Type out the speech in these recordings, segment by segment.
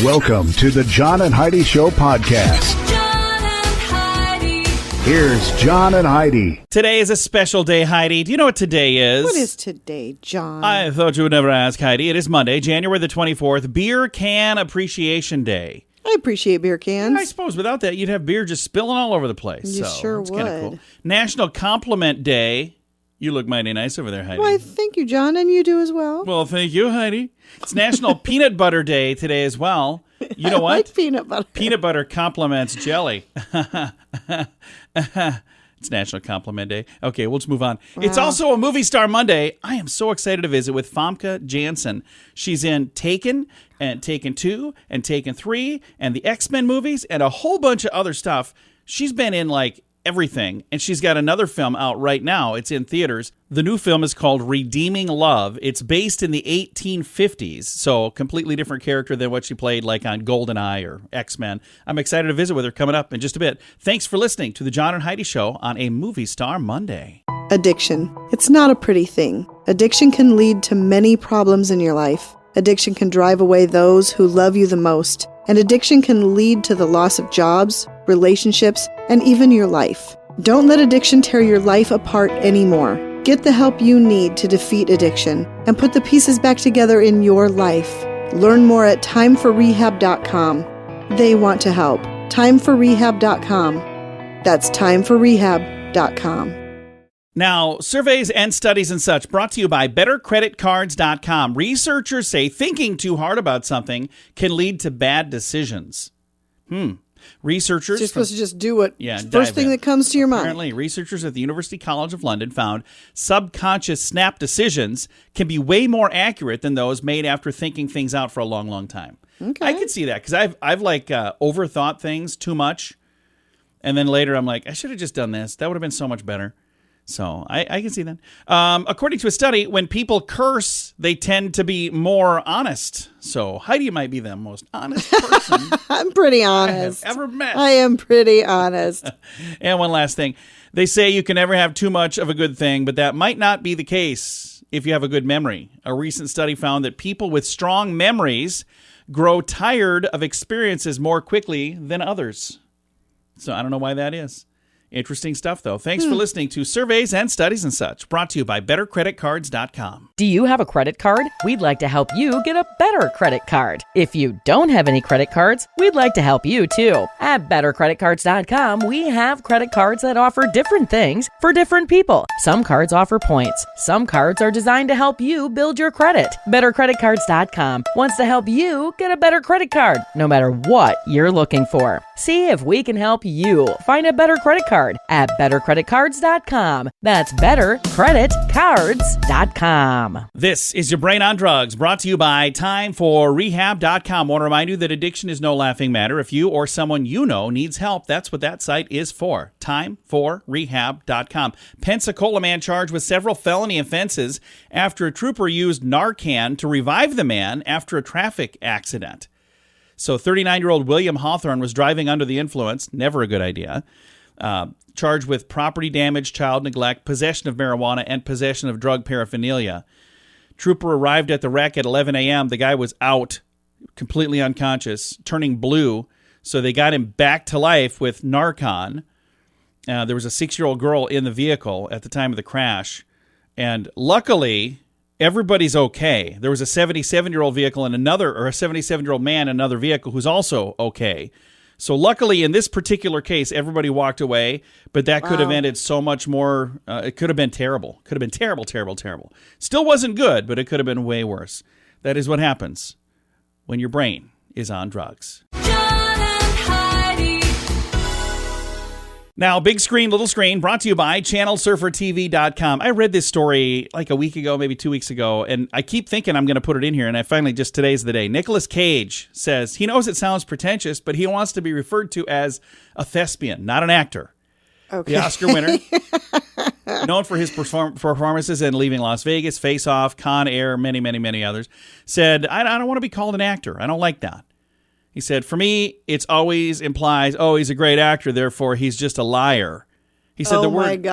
Welcome to the John and Heidi Show podcast. John and Heidi. Here's John and Heidi. Today is a special day, Heidi. Do you know what today is? What is today, John? I thought you would never ask, Heidi. It is Monday, January the 24th, Beer Can Appreciation Day. I appreciate beer cans. I suppose without that, you'd have beer just spilling all over the place. You sure that's kinda would. cool. National Compliment Day. You look mighty nice over there, Heidi. Why, thank you, John, and you do as well. Well, thank you, Heidi. It's National Peanut Butter Day today as well. You know what? I like peanut butter. Peanut butter compliments jelly. It's National Compliment Day. Okay, we'll just move on. Wow. It's also a Movie Star Monday. I am so excited to visit with Famke Janssen. She's in Taken and Taken 2 and Taken 3 and the X-Men movies and a whole bunch of other stuff. She's been in like everything, and she's got another film out right now. It's in theaters. The new film is called Redeeming Love. It's based in the 1850s, so completely different character than what she played like on GoldenEye or X-Men. I'm excited to visit with her coming up in just a bit. Thanks for listening to the John and Heidi Show on a Movie Star Monday. Addiction. It's not a pretty thing. Addiction can lead to many problems in your life. Addiction can drive away those who love you the most. And addiction can lead to the loss of jobs, relationships, and even your life. Don't let addiction tear your life apart anymore. Get the help you need to defeat addiction and put the pieces back together in your life. Learn more at timeforrehab.com. They want to help. Timeforrehab.com. That's timeforrehab.com. Now, surveys and studies and such brought to you by BetterCreditCards.com. Researchers say thinking too hard about something can lead to bad decisions. Researchers... You're supposed to just do what dive first thing in. that comes to your mind. Apparently, researchers at the University College of London found subconscious snap decisions can be way more accurate than those made after thinking things out for a long, long time. Okay. I can see that because I've like overthought things too much, and then later I'm like, I should have just done this. That would have been so much better. So I can see that. According to a study, when people curse, they tend to be more honest. So Heidi might be the most honest person I'm pretty honest. I have ever met. I am pretty honest. And one last thing. They say you can never have too much of a good thing, but that might not be the case if you have a good memory. A recent study found that people with strong memories grow tired of experiences more quickly than others. So I don't know why that is. Interesting stuff, though. Thanks for listening to Surveys and Studies and Such, brought to you by BetterCreditCards.com. Do you have a credit card? We'd like to help you get a better credit card. If you don't have any credit cards, we'd like to help you too. At BetterCreditCards.com, we have credit cards that offer different things for different people. Some cards offer points. Some cards are designed to help you build your credit. BetterCreditCards.com wants to help you get a better credit card, no matter what you're looking for. See if we can help you find a better credit card at BetterCreditCards.com. That's BetterCreditCards.com. This is Your Brain on Drugs, brought to you by TimeForRehab.com. I want to remind you that addiction is no laughing matter. If you or someone you know needs help, that's what that site is for. TimeForRehab.com. Pensacola man charged with several felony offenses after a trooper used Narcan to revive the man after a traffic accident. So 39-year-old William Hawthorne was driving under the influence, never a good idea, charged with property damage, child neglect, possession of marijuana, and possession of drug paraphernalia. Trooper arrived at the wreck at 11 a.m. The guy was out, completely unconscious, turning blue, so they got him back to life with Narcan. There was a 6-year-old girl in the vehicle at the time of the crash, and luckily everybody's okay. There was a 77-year-old vehicle and a 77-year-old man in another vehicle who's also okay. So luckily, in this particular case, everybody walked away, but that could have ended so much more. It could have been terrible. Could have been terrible, terrible, terrible. Still wasn't good, but it could have been way worse. That is what happens when your brain is on drugs. John and Heidi. Now, big screen, little screen, brought to you by ChannelSurferTV.com. I read this story like a week ago, maybe 2 weeks ago, and I keep thinking I'm going to put it in here, and I finally just, today's the day. Nicolas Cage says he knows it sounds pretentious, but he wants to be referred to as a thespian, not an actor. Okay. The Oscar winner, known for his performances in Leaving Las Vegas, Face Off, Con Air, many, many, many others, said, I don't want to be called an actor. I don't like that. He said, for me, it's always implies, oh, he's a great actor, therefore he's just a liar. He said the word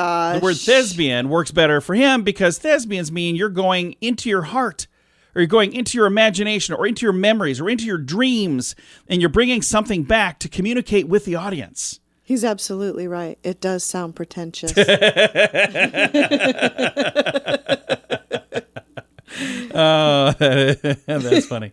thespian works better for him because thespians mean you're going into your heart or you're going into your imagination or into your memories or into your dreams, and you're bringing something back to communicate with the audience. He's absolutely right. It does sound pretentious. Oh, that's funny.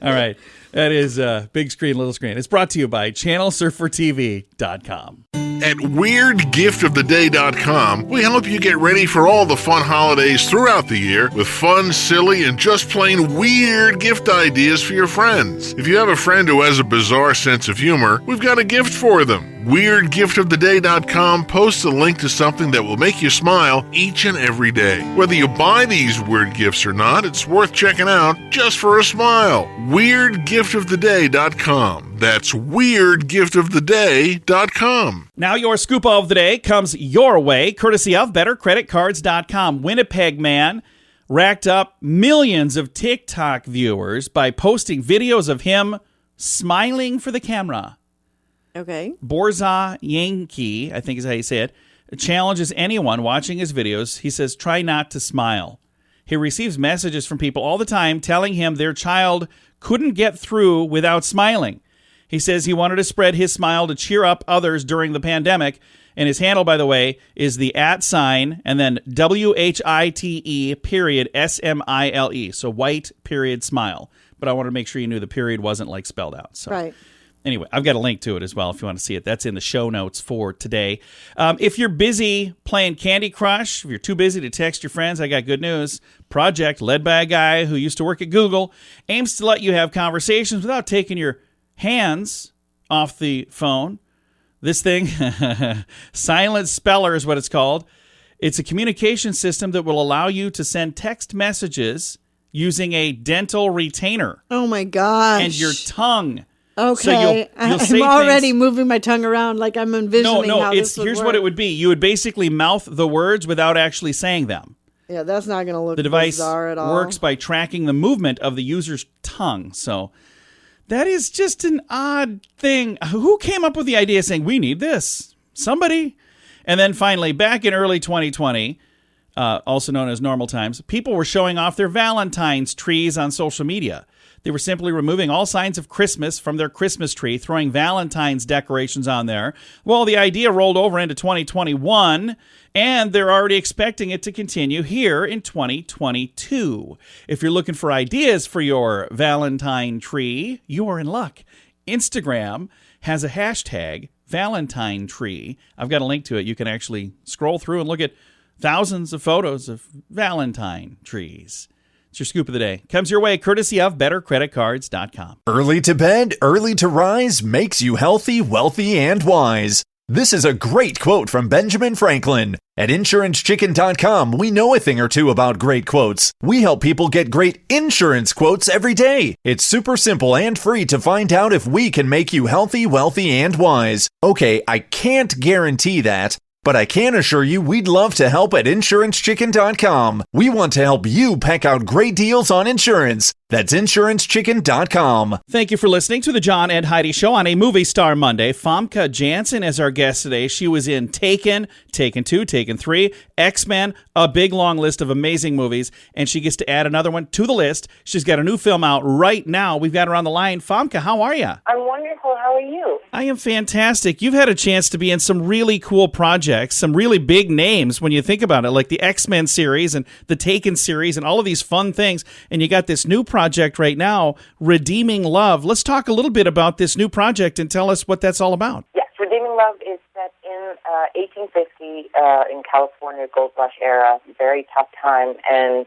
All right. That is Big Screen, Little Screen. It's brought to you by ChannelSurferTV.com. At WeirdGiftOfTheDay.com, we help you get ready for all the fun holidays throughout the year with fun, silly, and just plain weird gift ideas for your friends. If you have a friend who has a bizarre sense of humor, we've got a gift for them. WeirdGiftOfTheDay.com posts a link to something that will make you smile each and every day. Whether you buy these weird gifts or not, it's worth checking out just for a smile. WeirdGiftOfTheDay.com. That's WeirdGiftOfTheDay.com. Now your scoop of the day comes your way, courtesy of BetterCreditCards.com. Winnipeg man racked up millions of TikTok viewers by posting videos of him smiling for the camera. Okay. Borza Yankee, I think is how you say it, challenges anyone watching his videos. He says, try not to smile. He receives messages from people all the time telling him their child couldn't get through without smiling. He says he wanted to spread his smile to cheer up others during the pandemic. And his handle, by the way, is the @ and then WHITE period SMILE. So white period smile. But I wanted to make sure you knew the period wasn't like spelled out. So. Right. Anyway, I've got a link to it as well if you want to see it. That's in the show notes for today. If you're busy playing Candy Crush, if you're too busy to text your friends, I got good news. Project led by a guy who used to work at Google aims to let you have conversations without taking your hands off the phone. This thing, Silent Speller is what it's called. It's a communication system that will allow you to send text messages using a dental retainer. Oh, my gosh. And your tongue. Okay, So you'll I'm already moving my tongue around like I'm envisioning how this would here's work. what it would be. You would basically mouth the words without actually saying them. Yeah, that's not going to look The device bizarre at all. works by tracking the movement of the user's tongue. So that is just an odd thing. Who came up with the idea saying, we need this? Somebody. And then finally, back in early 2020, also known as normal times, people were showing off their Valentine's trees on social media. They were simply removing all signs of Christmas from their Christmas tree, throwing Valentine's decorations on there. Well, the idea rolled over into 2021, and they're already expecting it to continue here in 2022. If you're looking for ideas for your Valentine tree, you are in luck. Instagram has a hashtag, Valentine tree. I've got a link to it. You can actually scroll through and look at thousands of photos of Valentine trees. It's your scoop of the day. Comes your way courtesy of BetterCreditCards.com. Early to bed, early to rise makes you healthy, wealthy, and wise. This is a great quote from Benjamin Franklin. At InsuranceChicken.com, we know a thing or two about great quotes. We help people get great insurance quotes every day. It's super simple and free to find out if we can make you healthy, wealthy, and wise. Okay, I can't guarantee that, but I can assure you we'd love to help at InsuranceChicken.com. We want to help you peck out great deals on insurance. That's InsuranceChicken.com. Thank you for listening to the John and Heidi Show on a Movie Star Monday. Famke Janssen is our guest today. She was in Taken, Taken 2, Taken 3, X-Men, a big long list of amazing movies, and she gets to add another one to the list. She's got a new film out right now. We've got her on the line. Famke, how are you? I'm wonderful. How are you? I am fantastic. You've had a chance to be in some really cool projects, some really big names when you think about it, like the X-Men series and the Taken series and all of these fun things, and you got this new project right now, Redeeming Love. Let's talk a little bit about this new project and tell us what that's all about. Yes, Redeeming Love is set in 1850 in California, Gold Rush era, very tough time, and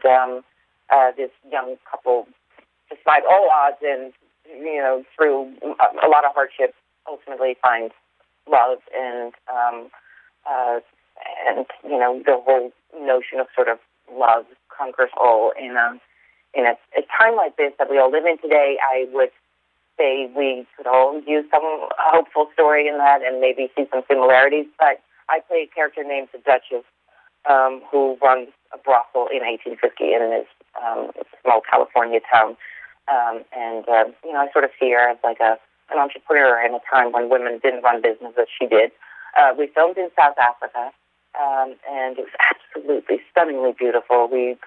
this young couple, despite all odds and through a lot of hardship, ultimately find love and the whole notion of sort of love conquers all in a time like this that we all live in today. I would say we could all use some hopeful story in that and maybe see some similarities. But I play a character named the Duchess, who runs a brothel in 1850 in this small California town. I sort of see her as like an entrepreneur in a time when women didn't run business as she did. We filmed in South Africa, and it was absolutely stunningly beautiful. We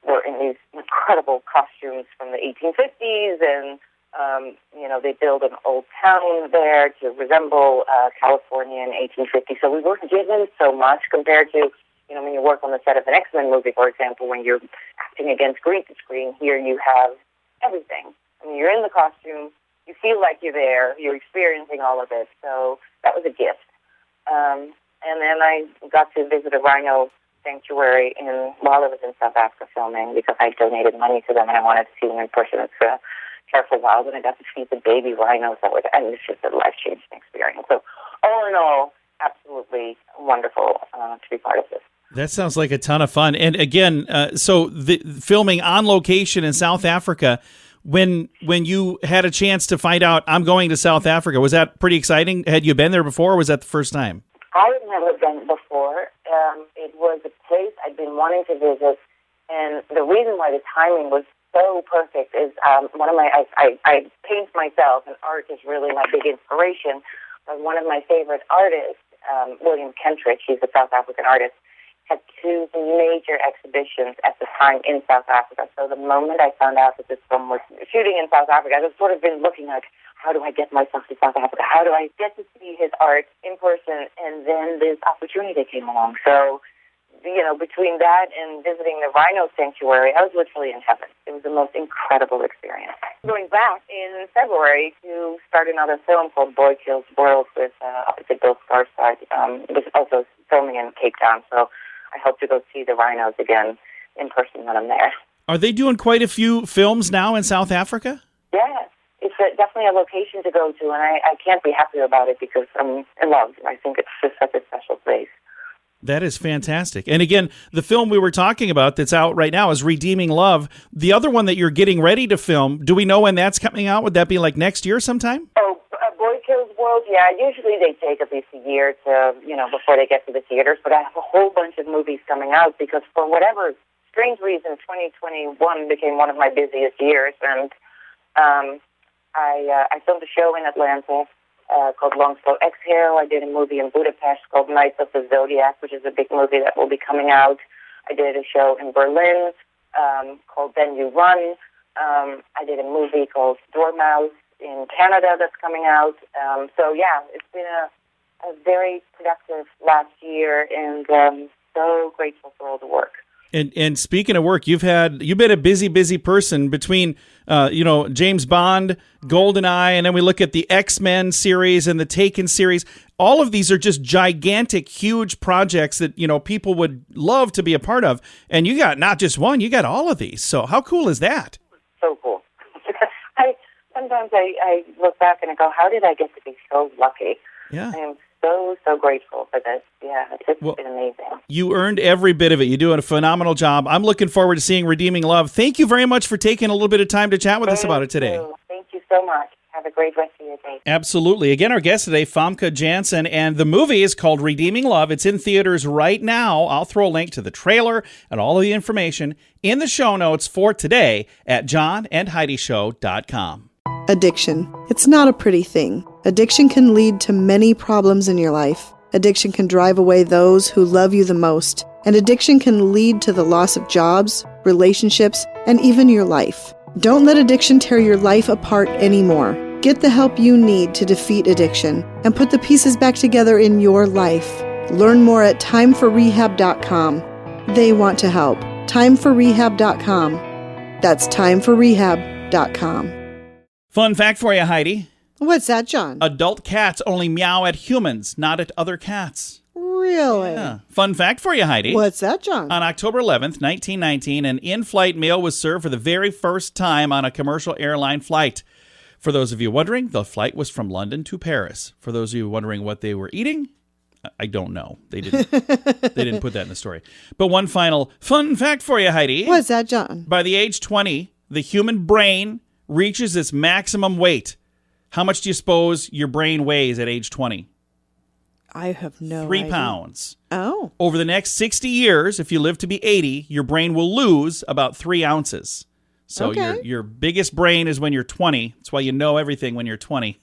were in these incredible costumes from the 1850s, and they built an old town there to resemble California in 1850. So we weren't given so much compared to, when you work on the set of an X-Men movie, for example, when you're acting against green screen. Here you have everything. I mean, you're in the costume, you feel like you're there, you're experiencing all of it. So that was a gift. And then I got to visit a rhino sanctuary while I was in South Africa filming, because I donated money to them and I wanted to see them in person. It's Careful Wild, and I got to feed the baby rhinos. And it was just a life-changing experience. So all in all, absolutely wonderful to be part of this. That sounds like a ton of fun. And again, so the filming on location in South Africa, when you had a chance to find out I'm going to South Africa, was that pretty exciting? Had you been there before, or was that the first time? I had never been before. It was a place I'd been wanting to visit, and the reason why the timing was so perfect is I paint myself, and art is really my big inspiration. But one of my favorite artists, William Kentridge, he's a South African artist, had two major exhibitions at the time in South Africa. So the moment I found out that this film was shooting in South Africa, I've sort of been looking like, how do I get myself to South Africa? How do I get to see his art in person? And then this opportunity came along. So, between that and visiting the rhino sanctuary, I was literally in heaven. It was the most incredible experience. Going back in February to start another film called Boy Kills World with opposite Bill Skarsgård. It was also filming in Cape Town, so I hope to go see the rhinos again in person when I'm there. Are they doing quite a few films now in South Africa? Yes. It's definitely a location to go to, and I can't be happier about it because I'm in love. I think it's just such a special place. That is fantastic. And again, the film we were talking about that's out right now is Redeeming Love. The other one that you're getting ready to film, do we know when that's coming out? Would that be like next year sometime? Oh, Boy Kills World, yeah. Usually they take at least a year to, before they get to the theaters. But I have a whole bunch of movies coming out because for whatever strange reason, 2021 became one of my busiest years. And I filmed a show in Atlanta called Long Slow Exhale. I did a movie in Budapest called Knights of the Zodiac, which is a big movie that will be coming out. I did a show in Berlin called Then You Run. I did a movie called Dormouse in Canada that's coming out. It's been a very productive last year, and so grateful for all the work. And speaking of work, you've been a busy person between James Bond, GoldenEye, and then we look at the X-Men series and the Taken series. All of these are just gigantic, huge projects that people would love to be a part of. And you got not just one, you got all of these. So how cool is that? So cool. Sometimes I look back and I go, how did I get to be so lucky? Yeah. I am so grateful for this. Yeah, it's been amazing. You earned every bit of it. You're doing a phenomenal job. I'm looking forward to seeing Redeeming Love. Thank you very much for taking a little bit of time to chat with us about it today. Thank you so much. Have a great rest of your day. Absolutely. Again, our guest today, Famke Janssen, and the movie is called Redeeming Love. It's in theaters right now. I'll throw a link to the trailer and all of the information in the show notes for today at johnandheidishow.com. Addiction. It's not a pretty thing. Addiction can lead to many problems in your life. Addiction can drive away those who love you the most. And addiction can lead to the loss of jobs, relationships, and even your life. Don't let addiction tear your life apart anymore. Get the help you need to defeat addiction and put the pieces back together in your life. Learn more at timeforrehab.com. They want to help. Timeforrehab.com. That's timeforrehab.com. Fun fact for you, Heidi. What's that, John? Adult cats only meow at humans, not at other cats. Really? Yeah. Fun fact for you, Heidi. What's that, John? On October 11th, 1919, an in-flight meal was served for the very first time on a commercial airline flight. For those of you wondering, the flight was from London to Paris. For those of you wondering what they were eating, I don't know. They didn't put that in the story. But one final fun fact for you, Heidi. What's that, John? By the age 20, the human brain reaches its maximum weight. How much do you suppose your brain weighs at age 20? I have no 3 idea. pounds. Oh. Over the next 60 years, if you live to be 80, your brain will lose about 3 ounces. So Okay. your biggest brain is when you're 20. That's why you know everything when you're 20.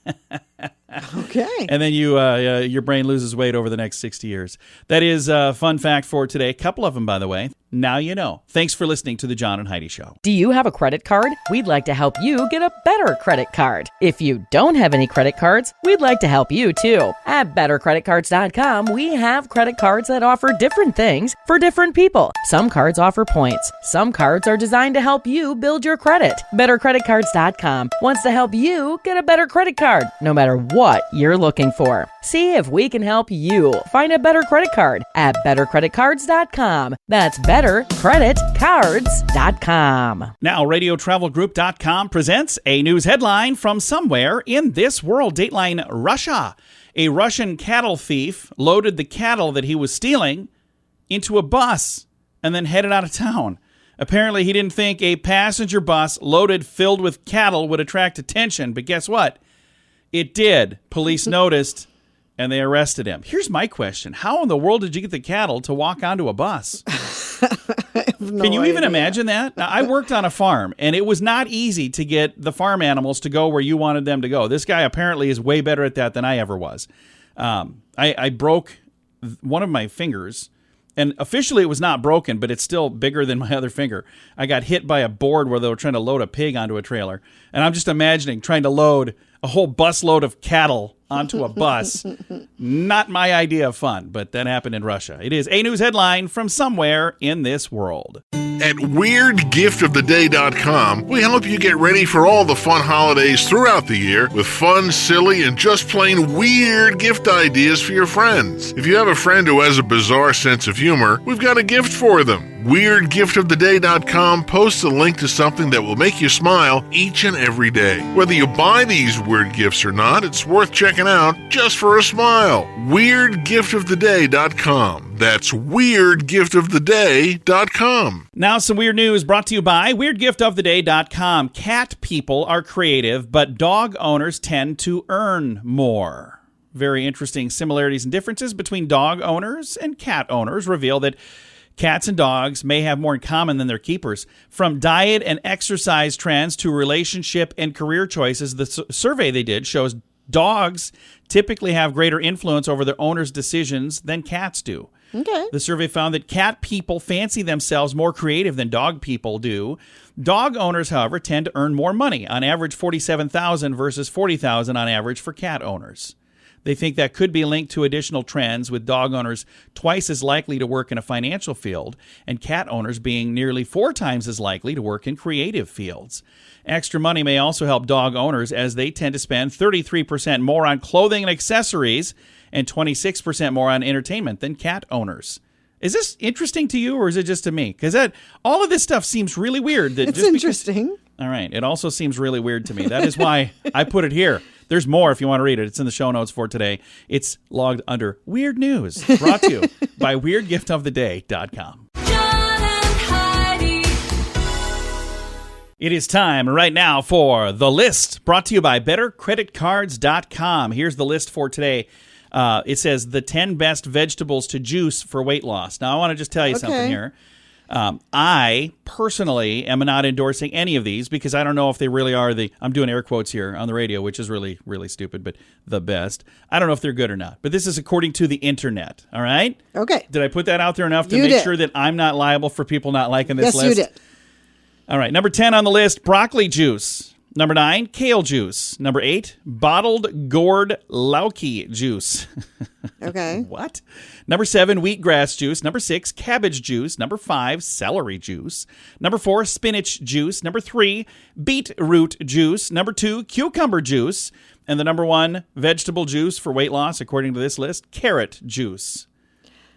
Okay. And then your brain loses weight over the next 60 years. That is a fun fact for today. A couple of them, by the way. Now you know. Thanks for listening to The John and Heidi Show. Do you have a credit card? We'd like to help you get a better credit card. If you don't have any credit cards, we'd like to help you too. At bettercreditcards.com, we have credit cards that offer different things for different people. Some cards offer points. Some cards are designed to help you build your credit. Bettercreditcards.com wants to help you get a better credit card, no matter what you're looking for. See if we can help you find a better credit card at bettercreditcards.com. That's bettercreditcards.com. Now, RadioTravelGroup.com presents a news headline from somewhere in this world. Dateline Russia. A Russian cattle thief loaded the cattle that he was stealing into a bus and then headed out of town. Apparently, he didn't think a passenger bus loaded filled with cattle would attract attention, but guess what? It did. Police noticed, and they arrested him. Here's my question. How in the world did you get the cattle to walk onto a bus? Can you even imagine that? Now, I worked on a farm, and it was not easy to get the farm animals to go where you wanted them to go. This guy apparently is way better at that than I ever was. I broke one of my fingers, and officially it was not broken, but it's still bigger than my other finger. I got hit by a board where they were trying to load a pig onto a trailer, and I'm just imagining trying to load a whole busload of cattle onto a bus. Not my idea of fun, but that happened in Russia. It is a news headline from somewhere in this world. At WeirdGiftOfTheDay.com, we help you get ready for all the fun holidays throughout the year with fun, silly, and just plain weird gift ideas for your friends. If you have a friend who has a bizarre sense of humor, we've got a gift for them. WeirdGiftOfTheDay.com posts a link to something that will make you smile each and every day. Whether you buy these weird gifts or not, it's worth checking out just for a smile. WeirdGiftOfTheDay.com. That's WeirdGiftOfTheDay.com. Now, some weird news brought to you by WeirdGiftOfTheDay.com. Cat people are creative, but dog owners tend to earn more. Very interesting similarities and differences between dog owners and cat owners reveal that cats and dogs may have more in common than their keepers. From diet and exercise trends to relationship and career choices, the survey they did shows dogs typically have greater influence over their owners' decisions than cats do. Okay. The survey found that cat people fancy themselves more creative than dog people do. Dog owners, however, tend to earn more money, on average $47,000 versus $40,000 on average for cat owners. They think that could be linked to additional trends, with dog owners twice as likely to work in a financial field and cat owners being nearly 4 times as likely to work in creative fields. Extra money may also help dog owners, as they tend to spend 33% more on clothing and accessories and 26% more on entertainment than cat owners. Is this interesting to you, or is it just to me? Because all of this stuff seems really weird. It's interesting. All right. It also seems really weird to me. That is why I put it here. There's more if you want to read it. It's in the show notes for today. It's logged under Weird News, brought to you by WeirdGiftOfTheDay.com. John and Heidi. It is time right now for The List, brought to you by BetterCreditCards.com. Here's the list for today. It says the 10 best vegetables to juice for weight loss. Now, I want to just tell you something here. I personally am not endorsing any of these because I don't know if they really are I'm doing air quotes here on the radio, which is really, really stupid, but the best. I don't know if they're good or not, but this is according to the internet. All right? Okay. Did I put that out there enough to You make did. sure that I'm not liable for people not liking this Yes, list? you did. All right. Number 10 on the list, broccoli juice. Number 9, kale juice. Number 8, bottled gourd lauki juice. Okay. What? Number 7, wheatgrass juice. Number 6, cabbage juice. Number 5, celery juice. Number 4, spinach juice. Number 3, beetroot juice. Number 2, cucumber juice. And the number 1 vegetable juice for weight loss, according to this list, carrot juice.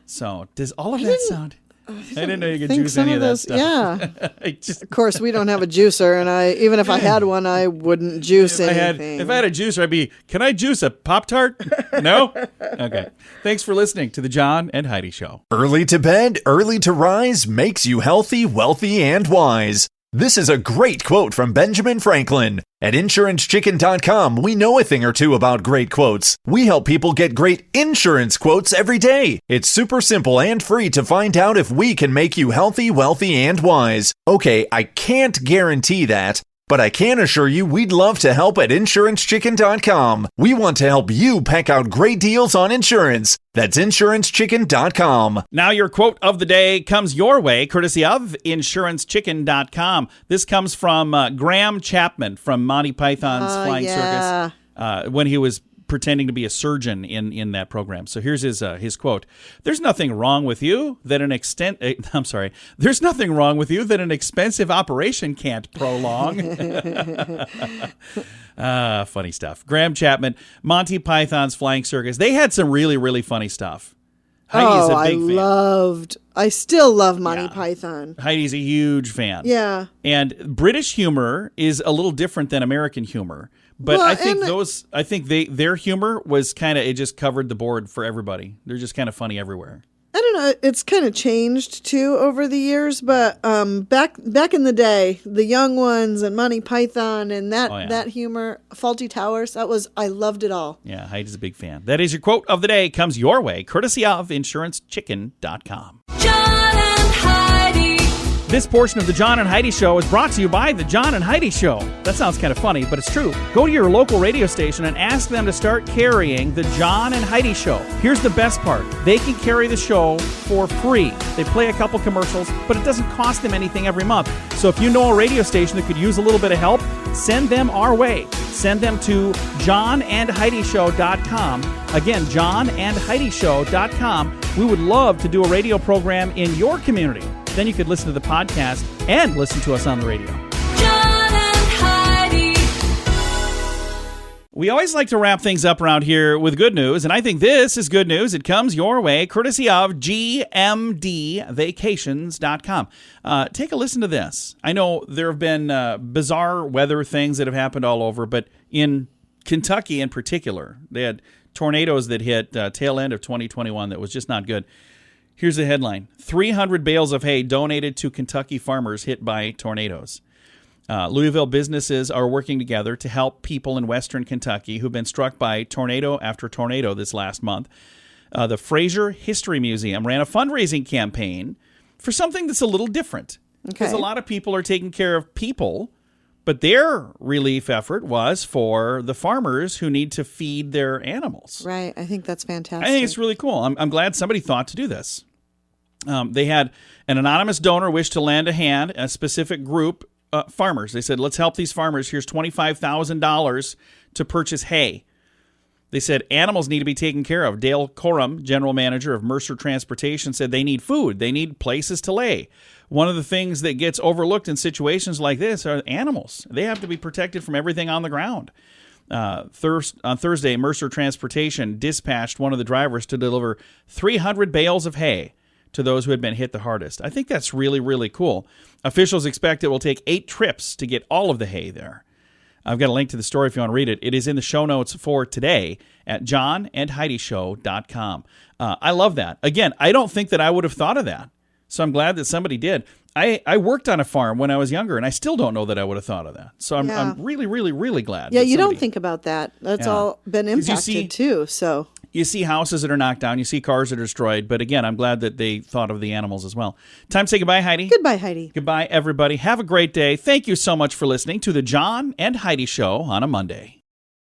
So, does all of that sound... I didn't know you could juice any of that stuff. Yeah. I just, Of course, we don't have a juicer, and even if I had one, I wouldn't juice anything. if I had a juicer, I'd be, can I juice a Pop-Tart? No? Okay. Thanks for listening to the John and Heidi Show. Early to bed, early to rise makes you healthy, wealthy, and wise. This is a great quote from Benjamin Franklin. At InsuranceChicken.com, we know a thing or two about great quotes. We help people get great insurance quotes every day. It's super simple and free to find out if we can make you healthy, wealthy, and wise. Okay, I can't guarantee that, But I can assure you we'd love to help at InsuranceChicken.com. We want to help you peck out great deals on insurance. That's InsuranceChicken.com. Now your quote of the day comes your way, courtesy of InsuranceChicken.com. This comes from Graham Chapman from Monty Python's Flying Circus when he was pretending to be a surgeon in that program. So here's his quote. There's nothing wrong with you that There's nothing wrong with you that an expensive operation can't prolong. Funny stuff. Graham Chapman, Monty Python's Flying Circus. They had some really, really funny stuff. Heidi's a big fan. I still love Monty Python. Heidi's a huge fan. Yeah. And British humor is a little different than American humor. But Well, I think their humor was it just covered the board for everybody. They're just kind of funny everywhere. I don't know. It's kind of changed too over the years, but back in the day, the young ones and Monty Python and that humor, Faulty Towers, I loved it all. Yeah, Heidi's a big fan. That is your quote of the day. Comes your way, courtesy of InsuranceChicken.com. John and Heidi. This portion of the John and Heidi Show is brought to you by the John and Heidi Show. That sounds kind of funny, but it's true. Go to your local radio station and ask them to start carrying the John and Heidi Show. Here's the best part. They can carry the show for free. They play a couple commercials, but it doesn't cost them anything every month. So if you know a radio station that could use a little bit of help, send them our way. Send them to johnandheidishow.com. Again, johnandheidishow.com. We would love to do a radio program in your community. Then you could listen to the podcast and listen to us on the radio. John and Heidi. We always like to wrap things up around here with good news, and I think this is good news. It comes your way, courtesy of GMDvacations.com. Take a listen to this. I know there have been bizarre weather things that have happened all over, but in Kentucky in particular, they had tornadoes that hit tail end of 2021 that was just not good. Here's the headline. 300 bales of hay donated to Kentucky farmers hit by tornadoes. Louisville businesses are working together to help people in western Kentucky who've been struck by tornado after tornado this last month. The Fraser History Museum ran a fundraising campaign for something that's a little different. Because a lot of people are taking care of people, but their relief effort was for the farmers who need to feed their animals. Right. I think that's fantastic. I think it's really cool. I'm glad somebody thought to do this. They had an anonymous donor wish to lend a hand, a specific group, farmers. They said, let's help these farmers. Here's $25,000 to purchase hay. They said animals need to be taken care of. Dale Coram, general manager of Mercer Transportation, said they need food. They need places to lay. One of the things that gets overlooked in situations like this are animals. They have to be protected from everything on the ground. On Thursday, Mercer Transportation dispatched one of the drivers to deliver 300 bales of hay to those who had been hit the hardest. I think that's really, really cool. Officials expect it will take 8 trips to get all of the hay there. I've got a link to the story if you want to read it. It is in the show notes for today at johnandheidishow.com. I love that. Again, I don't think that I would have thought of that. So I'm glad that somebody did. I worked on a farm when I was younger, and I still don't know that I would have thought of that. So I'm really, really, really glad. Yeah, you don't think about that. That's all been impacted too. So you see houses that are knocked down, you see cars that are destroyed. But again, I'm glad that they thought of the animals as well. Time to say goodbye, Heidi. Goodbye, Heidi. Goodbye, everybody. Have a great day. Thank you so much for listening to the John and Heidi Show on a Monday.